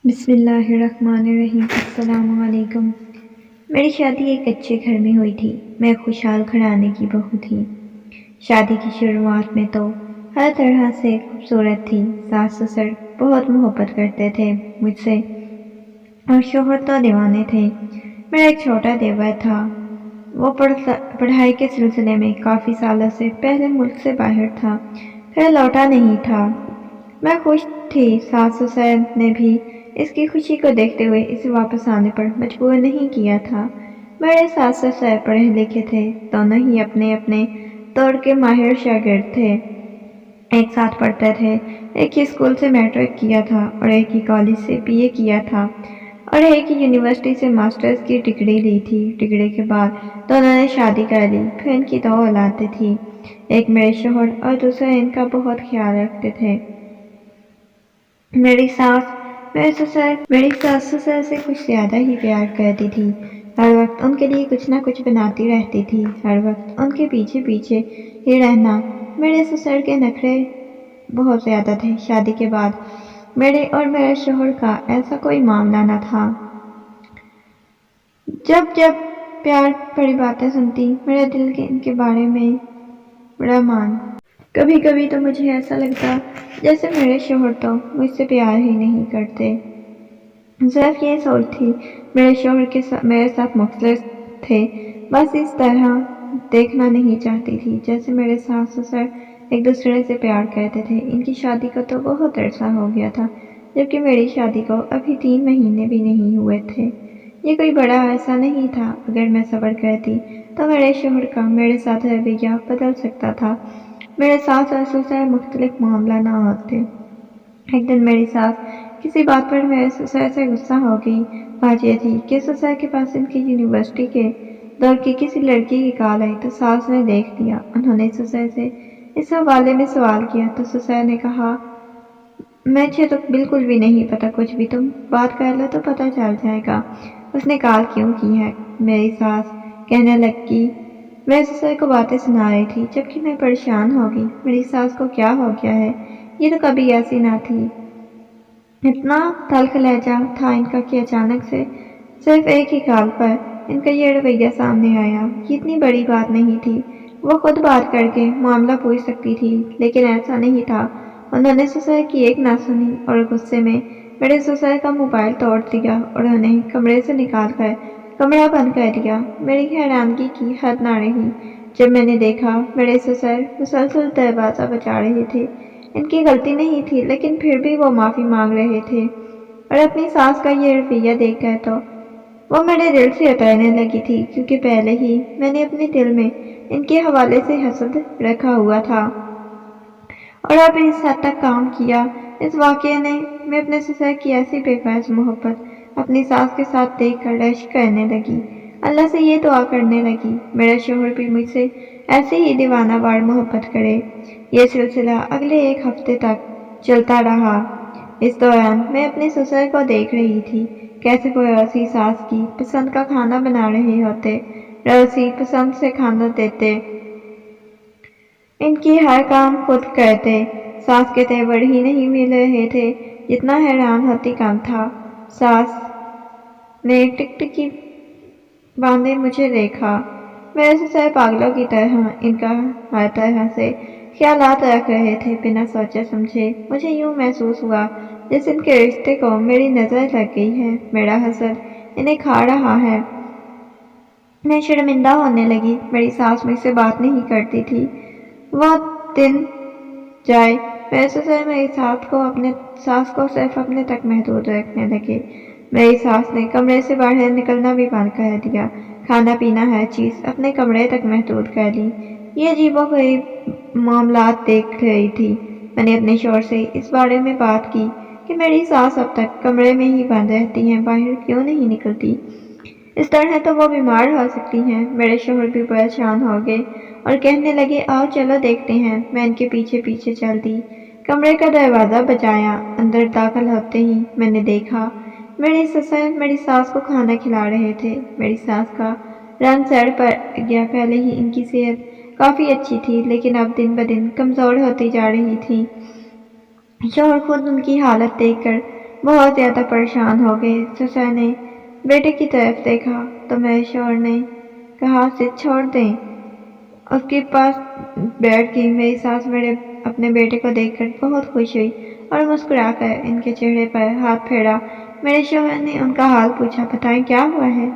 بسم اللہ الرحمن الرحیم۔ السلام علیکم۔ میری شادی ایک اچھے گھر میں ہوئی تھی۔ میں خوشحال گھرانے کی بہو تھی۔ شادی کی شروعات میں تو ہر طرح سے خوبصورت تھی۔ ساس سسر بہت محبت کرتے تھے مجھ سے اور شوہر تو دیوانے تھے۔ میرا ایک چھوٹا دیور تھا۔ وہ پڑھائی کے سلسلے میں کافی سالوں سے پہلے ملک سے باہر تھا، پھر لوٹا نہیں تھا۔ میں خوش تھی۔ ساس سسر نے بھی اس کی خوشی کو دیکھتے ہوئے اسے واپس آنے پر مجبور نہیں کیا تھا۔ میرے ساس سسر پڑھے لکھے تھے، دونوں ہی اپنے اپنے دور کے ماہر شاگرد تھے۔ ایک ساتھ پڑھتے تھے، ایک ہی اسکول سے میٹرک کیا تھا اور ایک ہی کالج سے بی اے کیا تھا اور ایک ہی یونیورسٹی سے ماسٹرز کی ڈگری لی تھی۔ ڈگری کے بعد دونوں نے شادی کر لی۔ پھر ان کی 2 اولادیں تھیں، ایک میرے شوہر اور دوسرا ان کا بہت خیال رکھتے تھے۔ میری ساس سسر سے کچھ زیادہ ہی پیار کرتی تھی۔ ہر وقت ان کے لیے کچھ نہ کچھ بناتی رہتی تھی، ہر وقت ان کے پیچھے پیچھے ہی رہنا۔ میرے سسر کے نخرے بہت زیادہ تھے۔ شادی کے بعد میرے اور میرے شوہر کا ایسا کوئی معاملہ نہ تھا۔ جب پیار بڑی باتیں سنتی، میرا دل ان کے بارے میں بڑا کبھی کبھی تو مجھے ایسا لگتا جیسے میرے شوہر تو مجھ سے پیار ہی نہیں کرتے۔ صرف یہ سوچ تھی میرے شوہر میرے ساتھ مختلف تھے، بس اس طرح دیکھنا نہیں چاہتی تھی جیسے میرے ساس سسر ایک دوسرے سے پیار کرتے تھے۔ ان کی شادی کو تو بہت عرصہ ہو گیا تھا، جبکہ میری شادی کو ابھی 3 مہینے بھی نہیں ہوئے تھے۔ یہ کوئی بڑا عرصہ نہیں تھا۔ اگر میں صبر کرتی تو میرے شوہر کا میرے ساتھ رویہ بدل سکتا تھا۔ میرے ساس اور سسر مختلف معاملہ نہ ہوتے۔ ایک دن میری ساس کسی بات پر میرے سسر سے غصہ ہو گئی۔ بات یہ تھی کہ سسر کے پاس ان کی یونیورسٹی کے دور کی کسی لڑکی کی کال آئی تو ساس نے دیکھ لیا۔ انہوں نے سسر سے اس حوالے میں سوال کیا تو سسر نے کہا، مجھے تو بالکل بھی نہیں پتا کچھ بھی، تم بات کر لو تو پتہ چل جائے گا اس نے کال کیوں کی ہے۔ میری ساس کہنے لگی، میں سسر کو باتیں سنا رہی تھی جبکہ میں پریشان ہو گئی۔ میری ساس کو کیا ہو گیا ہے؟ یہ تو کبھی ایسی نہ تھی۔ اتنا تلخ لہجہ تھا ان کا کہ اچانک سے صرف ایک ہی کال پر ان کا یہ رویہ سامنے آیا۔ یہ اتنی بڑی بات نہیں تھی، وہ خود بات کر کے معاملہ پوچھ سکتی تھی، لیکن ایسا نہیں تھا۔ انہوں نے سسر کی ایک نہ سنی اور غصے میں میرے سسر کا موبائل توڑ دیا اور انہیں کمرے سے نکال کر کمرہ بند کر دیا۔ میری حیرانگی کی حد نہ رہی جب میں نے دیکھا میرے سسر مسلسل دروازہ بجا رہے تھے۔ ان کی غلطی نہیں تھی لیکن پھر بھی وہ معافی مانگ رہے تھے اور اپنی ساس کا یہ رویہ دیکھ کر تو وہ میرے دل سے اترنے لگی تھی، کیونکہ پہلے ہی میں نے اپنے دل میں ان کے حوالے سے حسد رکھا ہوا تھا اور اب اس حد تک کام کیا۔ اس واقعے نے میں اپنے سسر کی ایسی بے غرض محبت اپنی ساس کے ساتھ دیکھ کر رشک کرنے لگی۔ اللہ سے یہ دعا کرنے لگی، میرا شوہر بھی مجھ سے ایسے ہی دیوانہ وار محبت کرے۔ یہ سلسلہ اگلے 1 ہفتے تک چلتا رہا۔ اس دوران میں اپنے سسر کو دیکھ رہی تھی کیسے پڑوسی ساس کی پسند کا کھانا بنا رہے ہوتے، روسی پسند سے کھانا دیتے، ان کی ہر کام خود کرتے۔ ساس کے تیور ہی نہیں مل رہے تھے، جتنا حیران ہوتی کم تھا۔ ساس نے ٹکٹکی باندھے مجھے دیکھا۔ میرے سسر پاگلوں کی طرح ان کا ہر طرح سے خیالات رکھ رہے تھے بنا سوچے سمجھے۔ مجھے یوں محسوس ہوا جیسے ان کے رشتے کو میری نظر لگ گئی ہے، میرا حسد انہیں کھا رہا ہے۔ میں شرمندہ ہونے لگی۔ میری ساس مجھ سے بات نہیں کرتی تھی۔ وہ دن جائے میرے سسر میری ساس کو صرف اپنے تک محدود رکھنے لگے۔ میری ساس نے کمرے سے باہر نکلنا بھی بند کر دیا، کھانا پینا ہر چیز اپنے کمرے تک محدود کر لی۔ یہ عجیب و غریب معاملات دیکھ رہی تھی۔ میں نے اپنے شوہر سے اس بارے میں بات کی کہ میری ساس اب تک کمرے میں ہی بند رہتی ہیں، باہر کیوں نہیں نکلتی؟ اس طرح تو وہ بیمار ہو سکتی ہیں۔ میرے شوہر بھی پریشان ہو گئے اور کہنے لگے، آؤ چلو دیکھتے ہیں۔ میں ان کے پیچھے پیچھے چل دی، کمرے کا دروازہ بجایا۔ اندر داخل ہوتے ہی میں نے دیکھا میرے سسر میری ساس کو کھانا کھلا رہے تھے۔ میری ساس کا رنگ سر پر گیا۔ پہلے ہی ان کی صحت کافی اچھی تھی لیکن اب دن بدن کمزور ہوتی جا رہی تھی۔ شوہر خود ان کی حالت دیکھ کر बहुत ज़्यादा परेशान हो गए। ससुर ने बेटे की तरफ देखा तो मेरे शौहर ने कहा उसे छोड़ दें। उसके पास बैठ गई। मेरी सास अपने बेटे को देखकर बहुत खुश हुई और मुस्कुराकर इनके चेहरे पर हाथ फेरा। मेरे शौहर ने उनका हाल पूछा, बताएं क्या हुआ है,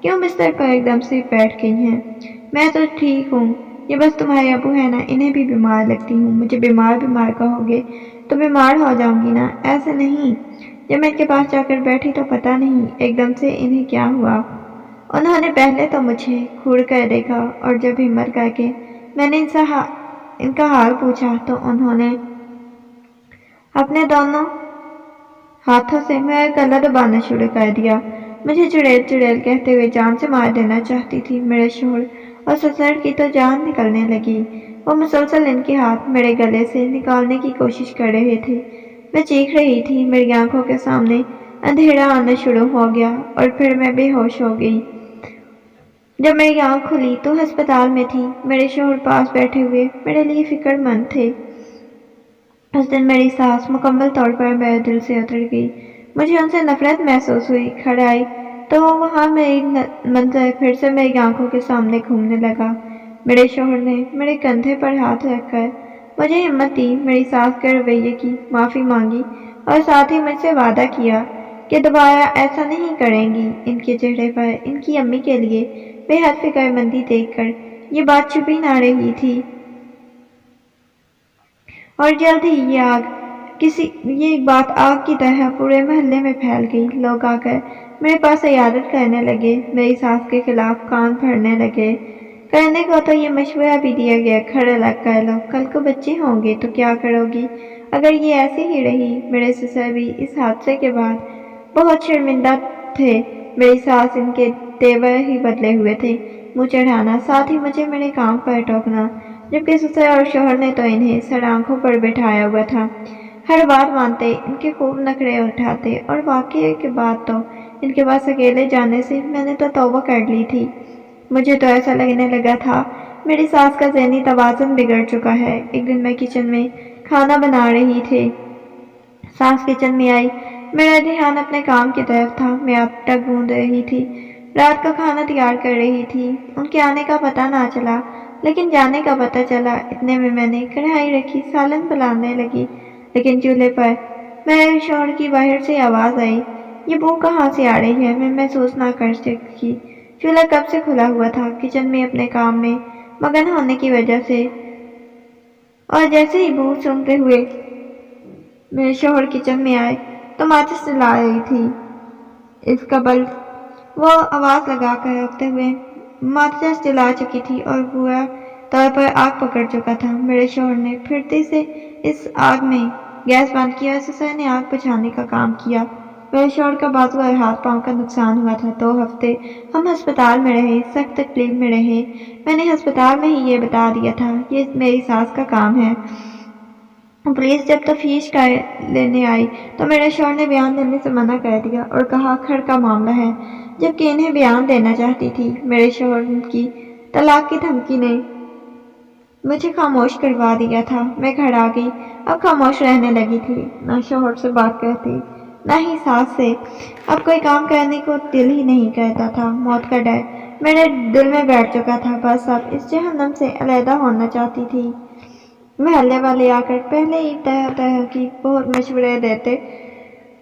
क्यों बिस्तर पर एकदम से बैठ गई हैं? मैं तो ठीक हूँ, ये बस तुम्हारे अबू है ना, इन्हें भी बीमार लगती हूँ। मुझे बीमार कहोगे तो बीमार हो जाऊंगी ना, ऐसे नहीं। जब मैं इनके पास जाकर बैठी तो पता नहीं एकदम से इन्हें क्या हुआ। उन्होंने पहले तो मुझे घूर कर देखा और जब हिम्मत करके मैंने इनका हाल पूछा तो उन्होंने अपने दोनों हाथों से मेरा गला दबाना शुरू कर दिया। मुझे चुड़ैल चुड़ैल कहते हुए जान से मार देना चाहती थी। मेरे शोहर और ससुर की तो जान निकलने लगी। वो मुसलसल इनके हाथ मेरे गले से निकालने की कोशिश कर रहे थे। मैं चीख रही थी। मेरी आंखों के सामने अंधेरा आना शुरू हो गया और फिर मैं बेहोश हो गई। जब मेरी आंख खुली तो अस्पताल में थी। मेरे शोहर पास बैठे हुए मेरे लिए फिक्रमंद थे। उस दिन मेरी सांस मुकम्मल तौर पर मेरे दिल से उतर गई। मुझे उनसे नफरत महसूस हुई। घर आई तो वहाँ मेरी मंजर फिर से मेरी आंखों के सामने घूमने लगा। मेरे शोहर ने मेरे कंधे पर हाथ रखकर मुझे हिम्मत दी, मेरी सास के रवैये की माफ़ी मांगी और साथ ही मुझसे वादा किया कि दोबारा ऐसा नहीं करेंगी। इनके चेहरे पर इनकी अम्मी के लिए बेहद फिक्रमंदी देखकर ये बात छुपी ना रही थी और जल्द ही ये बात आग की तरह पूरे मोहल्ले में फैल गई। लोग आकर मेरे पास इयादत करने लगे, मेरी सास के खिलाफ कान भरने लगे। करने को तो ये मशवरा भी दिया गया, घर अलग कर लो, कल को बच्चे होंगे तो क्या करोगी अगर ये ऐसी ही रही। मेरे ससुर भी इस हादसे के बाद बहुत शर्मिंदा थे। मेरी सास इनके तेवर ही बदले हुए थे, मुँह चढ़ाना, साथ ही मुझे मेरे काम पर टोकना, जबकि ससुर और शौहर ने तो इन्हें सर आंखों पर बैठाया हुआ था। हर बात मानते, इनके खूब नखरे उठाते और वाकये के बाद तो इनके पास अकेले जाने से मैंने तो तौबा कर ली थी। मुझे तो ऐसा लगने लगा था मेरी सास का ज़हनी तवाज़ुन बिगड़ चुका है। एक दिन मैं किचन में खाना बना रही थी। सास किचन में आई। मेरा ध्यान अपने काम की तरफ था। मैं आटा गूंद रही थी, रात का खाना तैयार कर रही थी। उनके आने का पता ना चला, लेकिन जाने का पता चला। इतने में मैंने कढ़ाई रखी, सालन बनाने लगी, लेकिन चूल्हे पर मेरे शौहर की बाहर से आवाज़ आई। ये बू कहाँ से आ रही है? मैं महसूस ना कर सकी। चूल्हा कब से खुला हुआ था। किचन में अपने काम में मगन होने की वजह से और जैसे ही बू सूंघते हुए मेरे शौहर किचन में आए तो माचिस जला रही थी। इसका बल वो आवाज़ लगाकर रोकते हुए माचिस जला चुकी थी और पूरा तौर पर आग पकड़ चुका था। मेरे शौहर ने फिरती से इस आग में गैस बंद किया और ससुर ने आग बुझाने का काम किया। मेरे शौहर का बाजू और हाथ पांव का नुकसान हुआ था। 2 हफ्ते हम अस्पताल में रहे, सख्त तकलीफ में रहे। मैंने अस्पताल में ही ये बता दिया था, ये मेरी सास का काम है। पुलिस जब तफ्तीश लेने आई तो मेरे शौहर ने बयान देने से मना कर दिया और कहा घर का मामला है, जबकि इन्हें बयान देना चाहती थी। मेरे शौहर की तलाक की धमकी ने मुझे खामोश करवा दिया था। मैं घर आ गई, अब खामोश रहने लगी थी, ना शौहर से बात करती, ना ही सास से। अब कोई काम करने को दिल ही नहीं करता था। मौत का डर मेरे दिल में बैठ चुका था। बस अब इस जहन्नम से अलहदा होना चाहती थी। मोहल्ले वाले आकर पहले ही तरह तरह की बहुत मशवरे देते,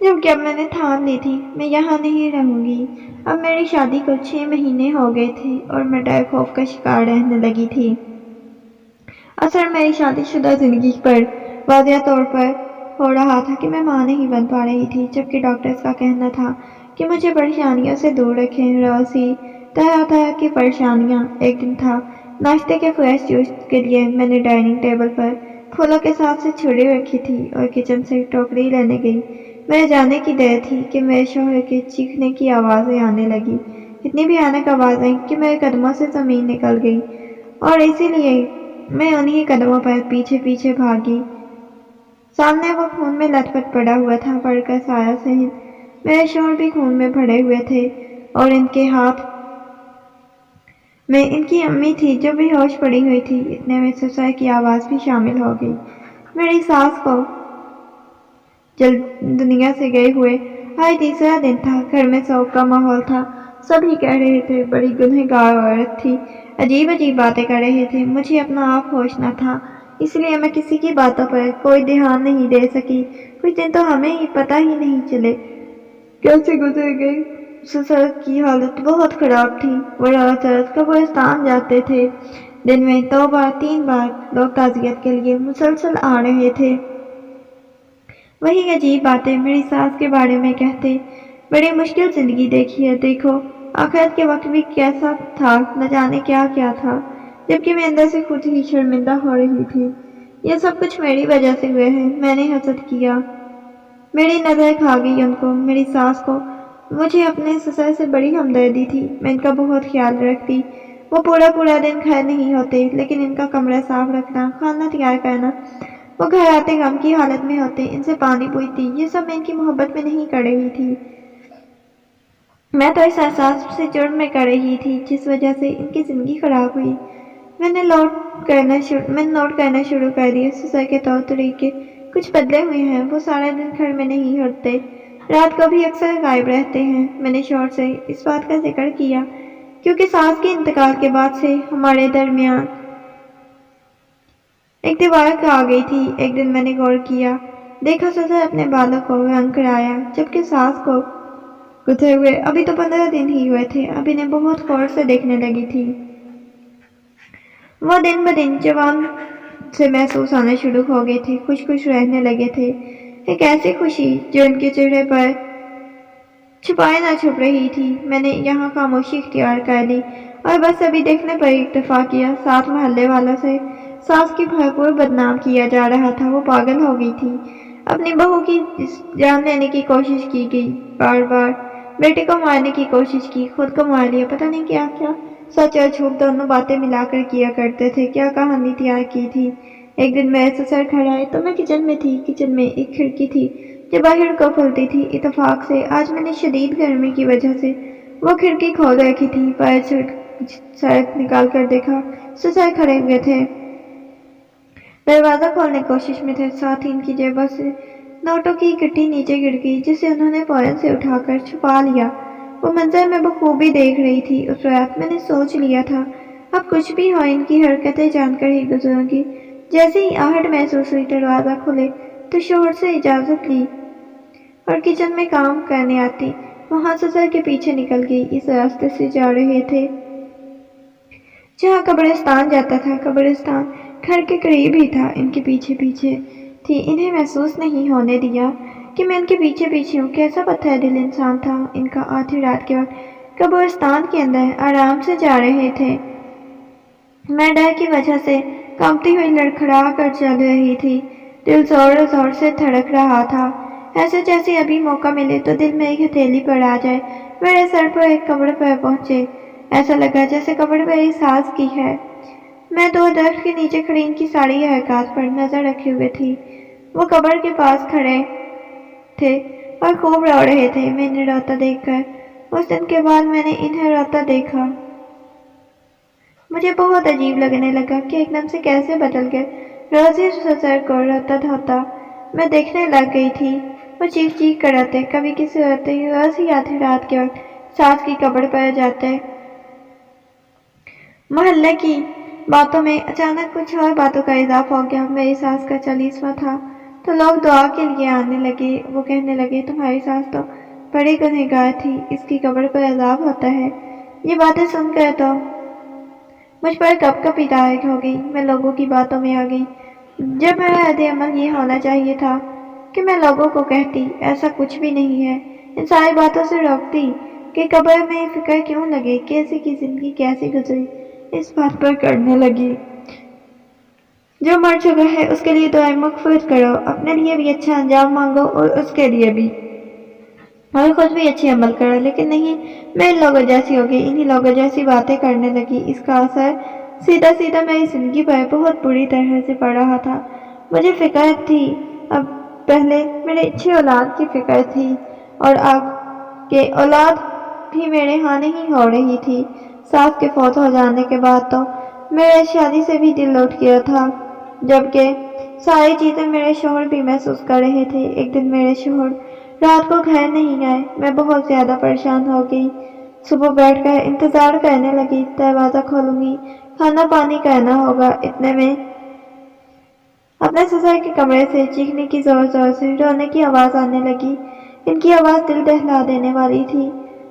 जबकि अब मैंने ठान ली थी मैं यहाँ नहीं रहूँगी। अब मेरी शादी को 6 महीने हो गए थे और मैं डर खौफ का शिकार रहने लगी थी। असर मेरी शादीशुदा जिंदगी पर वाज़ेह तौर पर हो रहा था कि मैं माँ नहीं बन पा रही थी, जबकि डॉक्टर्स का कहना था कि मुझे परेशानियों से दूर रखें। रोज़ी तरह तरह की परेशानियाँ। एक दिन था, नाश्ते के फ्रेश जूस के लिए मैंने डाइनिंग टेबल पर फूलों के साथ से छुरी रखी थी और किचन से टोकरी लेने गई। मेरे जाने की देर थी कि मेरे शौहर के चीखने की आवाज़ें आने लगी। इतनी भयानक आवाज़ें कि मेरे कदमों से ज़मीन निकल गई और इसीलिए मैं उन्हीं कदमों पर पीछे पीछे भागी। सामने वो खून में लथपथ पड़ा हुआ था, पड़कर साया सहित मेरे शौहर भी खून में भरे हुए थे और इनके हाथ में इनकी अम्मी थी जो बेहोश पड़ी हुई थी। इतने में ससुर की आवाज़ भी शामिल हो गई। मेरी सास को जल्द दुनिया से गए हुए। आज तीसरा दिन था, घर में शौक का माहौल था। सभी कह रहे थे बड़ी गुनहगार औरत थी, अजीब अजीब बातें कर रहे थे। मुझे अपना आप होश न था, इसलिए मैं किसी की बातों पर कोई ध्यान नहीं दे सकी। कुछ दिन तो हमें ही पता ही नहीं चले कैसे गुजर गए। ससुर की हालत बहुत खराब थी। वो रोज कब्रिस्तान जाते थे। दिन में 2 बार 3 बार लोग ताज़ियत के लिए मुसलसल आ रहे थे। वही अजीब बातें मेरी सास के बारे में कहते। बड़ी मुश्किल जिंदगी देखी है, देखो आखिरत के वक्त भी कैसा था, न जाने क्या क्या था, जबकि मैं अंदर से खुद ही शर्मिंदा हो रही थी। यह सब कुछ मेरी वजह से हुए है। मैंने हसद किया, मेरी नजर खा गई उनको, मेरी सास को। मुझे अपने ससुर से बड़ी हमदर्दी थी। मैं इनका बहुत ख्याल रखती। वो पूरा पूरा दिन घर नहीं होते, लेकिन इनका कमरा साफ रखना, खाना तैयार करना, वो घर आते गम की हालत में होते, इनसे पानी पूछती। ये सब मैं इनकी मोहब्बत में नहीं कर रही थी, मैं तो इस एहसास से जुर्म में कर रही थी जिस वजह से इनकी जिंदगी खराब हुई। मैंने नोट करना शुरू कर दिया। ससुर के तौर तरीके कुछ बदले हुए हैं। वो सारा दिन घर में नहीं होते, रात को भी अक्सर गायब रहते हैं। मैंने शौहर से इस बात का जिक्र किया क्योंकि सास के इंतकाल के बाद से हमारे दरमियान एक दीवार आ गई थी। एक दिन मैंने गौर किया, देखा ससुर अपने बालों को रंग कराया, जबकि सास को गुजरे हुए अभी तो 15 दिन ही हुए थे। अब इन्हें बहुत गौर से देखने लगी थी। वो दिन ब दिन जवान से महसूस आने शुरू हो गए थे, खुश खुश रहने लगे थे। एक ऐसी खुशी जो उनके चेहरे पर छुपाए ना छुप रही थी। मैंने यहाँ खामोशी इख्तियार कर ली और बस अभी देखने पर इत्तेफाक किया। साथ मोहल्ले वालों से सास की भरपूर बदनाम किया जा रहा था। वो पागल हो गई थी। अपनी बहू की जान लेने की कोशिश की गई, बार बार बेटे को मारने की कोशिश की, खुद को मार लिया, पता नहीं क्या क्या। सच और झूठ दोनों बातें मिलाकर किया करते थे। क्या कहानी तैयार की थी। एक दिन मेरे ससुर घर आए तो मैं किचन में थी। किचन में एक खिड़की थी जो बाहर को खुलती थी। इत्तेफाक से आज मैंने शदीद गर्मी की वजह से वो खिड़की खोल रखी थी। पैर सड़क निकाल कर देखा, ससुर खड़े हुए थे, दरवाजा खोलने की कोशिश में थे। साथ ही इनकी जेबों से नोटों की गड्डी नीचे गिर गई, जिसे उन्होंने फौरन से उठाकर छुपा लिया। वो मंजर मैं बखूबी देख रही थी। उस रात मैंने सोच लिया था, अब कुछ भी हो इनकी हरकतें जानकर ही गुजरूंगी। जैसे ही आहट महसूस हुई, दरवाजा खुले तो शोहर से इजाजत ली और किचन में काम करने आती। वहां ससुर के पीछे निकल गई। इस रास्ते से जा रहे थे जहाँ कब्रिस्तान जाता था। कब्रिस्तान घर के करीब ही था। इनके पीछे पीछे थी। इन्हें महसूस नहीं होने दिया कि मैं इनके पीछे पीछे हूँ। कैसा पत्थर दिल इंसान था इनका। आधी रात के वक्त कब्रिस्तान के अंदर आराम से जा रहे थे। मैं डर की वजह से कांपती हुई लड़खड़ा कर चल रही थी। दिल जोर जोर से धड़क रहा था, ऐसे जैसे अभी मौका मिले तो दिल में एक हथेली पर आ जाए। मेरे सर पर एक कब्र पर पहुंचे। ऐसा लगा जैसे कब्र मेरी सास की है। मैं 2 दरख्त के नीचे खड़ी इनकी सारी हरकत पर नजर रखे हुए थी। वो कब्र के पास खड़े थे और खूब रो रहे थे। मैंने रोता देखकर उस दिन के बाद मैंने इन्हें रोता देखा। मुझे बहुत अजीब लगने लगा कि एकदम से कैसे बदल गए। रोज ही ससुर को रोता धोता मैं देखने लग गई थी। वो चीख चीख कर रोते, कभी किसी रोते रोज ही आधी रात के वक्त सास की कब्र पर जाते। मोहल्ले की बातों में अचानक कुछ और बातों का इजाफा हो गया। मेरी सास का 40वां था तो लोग दुआ के लिए आने लगे। वो कहने लगे, तुम्हारी सास तो बड़ी गुनहगार थी, इसकी कब्र पर अजाब होता है। ये बातें सुनकर तो मुझ पर कपकपी तारीख हो गई। मैं लोगों की बातों में आ गई। जब मेरा रद्द अमल ये होना चाहिए था कि मैं लोगों को कहती ऐसा कुछ भी नहीं है, इन सारी बातों से रोकती कि कब्र में फिक्र क्यों लगे, कैसे की जिंदगी कैसे गुजरी, इस बात पर करने लगी। जो मर चुका है उसके लिए दुआएं मग़फ़िरत करो, अपने लिए भी अच्छा अंजाम मांगो और उसके लिए भी, और खुद भी अच्छे अमल करो। लेकिन नहीं, मैं इन लोगों जैसी हो गई, इन्हीं लोगों जैसी बातें करने लगी। इसका असर सीधा सीधा मेरी जिंदगी पर बहुत बुरी तरह से पड़ रहा था। मुझे फिक्र थी, अब पहले मेरे अच्छी औलाद की फिक्र थी और अब के औलाद भी मेरे यहाँ नहीं हो रही थी। सास के फौत हो जाने के बाद तो मेरे शादी से भी दिल उठ गया था, जबकि ساری چیزیں میرے شوہر بھی محسوس کر رہے تھے۔ ایک دن میرے شوہر رات کو گھر نہیں آئے، میں بہت زیادہ پریشان ہو گئی۔ صبح بیٹھ کر انتظار کرنے لگی، دروازہ کھولوں گی، کھانا پانی کرنا ہوگا، اتنے میں اپنے سسر کے کمرے سے چیخنے کی زور زور سے رونے کی آواز آنے لگی۔ ان کی آواز دل دہلا دینے والی تھی۔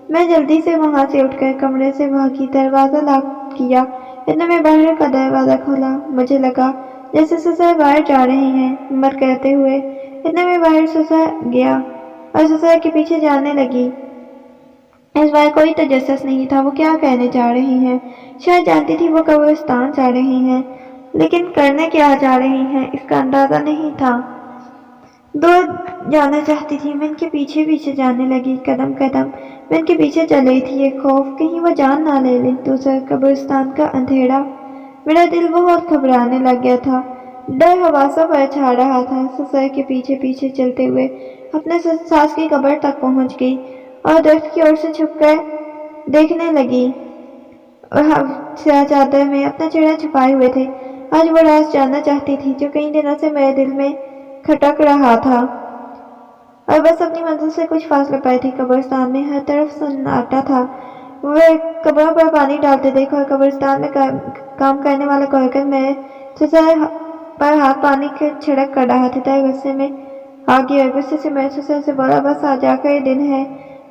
میں جلدی سے وہاں سے اٹھ کر کمرے سے بھاگی، دروازہ لاک کیا، اتنے میں باہر کا دروازہ کھولا۔ مجھے لگا جیسے سسر باہر جا رہے ہیں، ہمت کرتے ہوئے۔ اتنے میں باہر سسر گیا اور سسر کے پیچھے جانے لگی۔ اس بار کوئی تجسس نہیں تھا وہ کیا کہنے جا رہی ہیں۔ شاید جانتی تھی وہ قبرستان جا رہی ہیں، لیکن کرنے کیا جا رہی ہیں اس کا اندازہ نہیں تھا۔ دور جانا چاہتی تھی، میں ان کے پیچھے پیچھے جانے لگی، قدم قدم میں ان کے پیچھے چل رہی تھی، ایک خوف کہیں وہ جان نہ لے لیں۔ دوسرا قبرستان کا اندھیرا، میرا دل بہت گھبرانے لگ گیا تھا، ڈر حواسوں پر چھا رہا تھا۔ سسر کے پیچھے پیچھے چلتے ہوئے اپنے ساس کی قبر تک پہنچ گئی اور درخت کی اور سے چھپ کر دیکھنے لگی۔ سیاہ چادر میں اپنا چہرہ چھپائے ہوئے تھے۔ آج وہ راز جاننا چاہتی تھی جو کئی دنوں سے میرے دل میں کھٹک رہا تھا، اور بس اپنی منزل سے کچھ فاصلے پر تھی۔ قبرستان میں ہر طرف سناٹا تھا۔ وہ قبروں پر پانی ڈالتے دیکھ اور قبرستان میں کام کرنے والا کوئکر میرے سسر پر ہاتھ پانی کے چھڑک کر رہا تھا۔ غصے میں آ گئی اور غصے سے میرے سسر سے بولا، بس آج آخری دن ہے،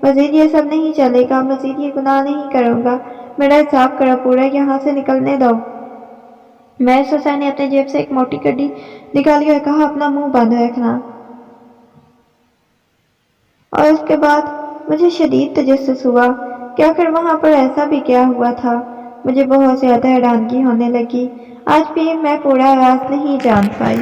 مزید یہ سب نہیں چلے گا، مزید یہ گناہ نہیں کروں گا، میرا حساب کرو پورا، یہاں سے نکلنے دو۔ میرے سسر نے اپنے جیب سے ایک موٹی کڑی نکالی اور کہا، اپنا منہ بند رکھنا۔ اور اس کے بعد مجھے شدید تجسس ہوا کہ آخر وہاں پر ایسا بھی کیا ہوا تھا۔ مجھے بہت زیادہ حیرانگی ہونے لگی۔ آج بھی میں پورا راز نہیں جان پائی۔